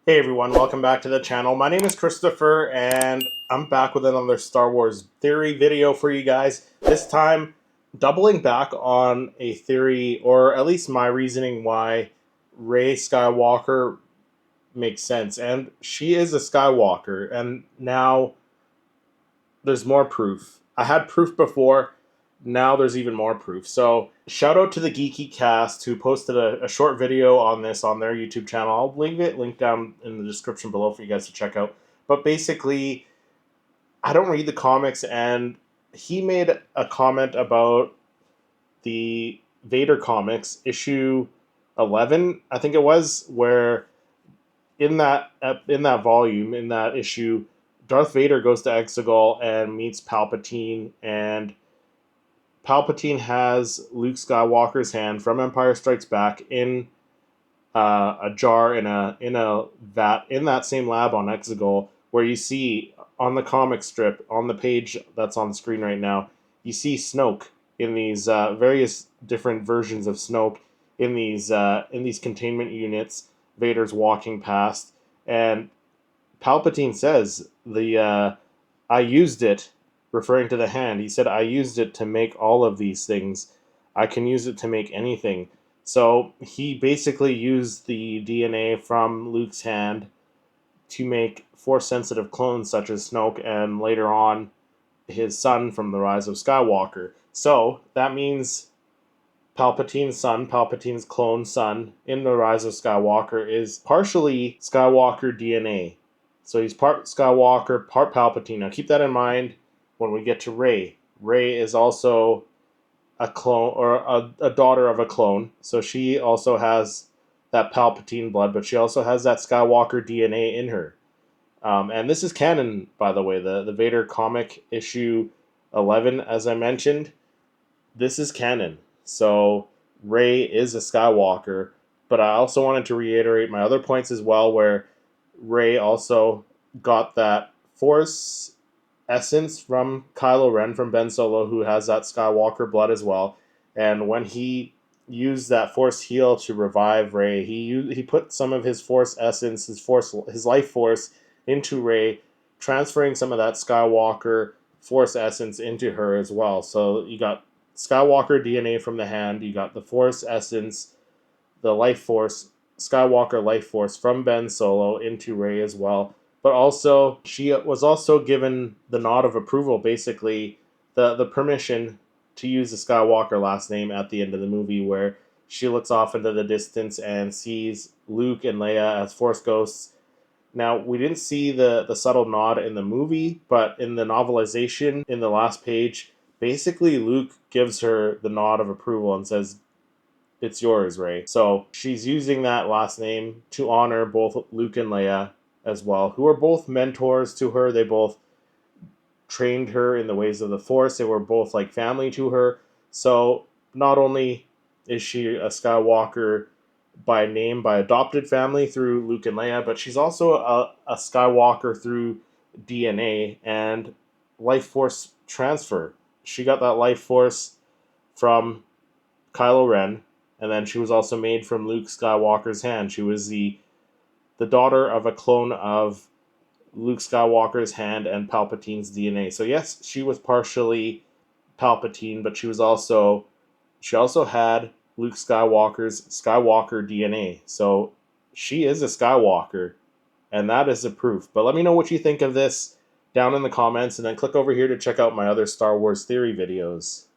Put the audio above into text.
Hey everyone, welcome back to the channel. My name is Christopher and I'm back with another Star Wars theory video for you guys. This time, doubling back on a theory, or at least my reasoning why Rey Skywalker makes sense. And she is a Skywalker, and now there's more proof. I had proof before, now there's even more proof. So shout out to the Geeky Cast who posted a short video on this on their YouTube channel. I'll leave it linked down in the description below for you guys to check out. But basically, I don't read the comics, and he made a comment about the Vader comics issue 11, I think it was, where in that volume, in that issue, Darth Vader goes to Exegol and meets Palpatine, and Palpatine has Luke Skywalker's hand from Empire Strikes Back in a jar in a vat in that same lab on Exegol, where you see on the comic strip on the page that's on the screen right now, you see Snoke in these various different versions of Snoke in these containment units. Vader's walking past, and Palpatine says I used it, referring to the hand. He said, I used it to make all of these things. I can use it to make anything. So he basically used the DNA from Luke's hand to make Force-sensitive clones such as Snoke, and later on his son from The Rise of Skywalker. So that means Palpatine's son, Palpatine's clone son in The Rise of Skywalker, is partially Skywalker DNA. So he's part Skywalker, part Palpatine. Now keep that in mind when we get to Rey. Rey is also a clone, or a daughter of a clone. So she also has that Palpatine blood, but she also has that Skywalker DNA in her. And this is canon, by the way. The Vader comic issue 11, as I mentioned, this is canon. So Rey is a Skywalker, but I also wanted to reiterate my other points as well, where Rey also got that Force essence from Kylo Ren, from Ben Solo, who has that Skywalker blood as well. And when he used that Force heal to revive Rey, he put some of his Force essence, his life force into Rey, transferring some of that Skywalker Force essence into her as well. So you got Skywalker DNA from the hand, you got the Force essence, the life force, Skywalker life force from Ben Solo into Rey as well. But also, she was also given the nod of approval, basically, the permission to use the Skywalker last name at the end of the movie, where she looks off into the distance and sees Luke and Leia as Force ghosts. Now, we didn't see the subtle nod in the movie, but in the novelization, in the last page, basically Luke gives her the nod of approval and says, it's yours, Rey. So she's using that last name to honor both Luke and Leia as well, who are both mentors to her. They both trained her in the ways of the Force. They were both like family to her. So not only is she a Skywalker by name, by adopted family through Luke and Leia, but she's also a Skywalker through DNA and life force transfer. She got that life force from Kylo Ren, and then she was also made from Luke Skywalker's hand. She was the daughter of a clone of Luke Skywalker's hand and Palpatine's DNA. So yes, she was partially Palpatine, but she also had Luke Skywalker's Skywalker DNA. So she is a Skywalker, and that is the proof. But let me know what you think of this down in the comments, and then click over here to check out my other Star Wars theory videos.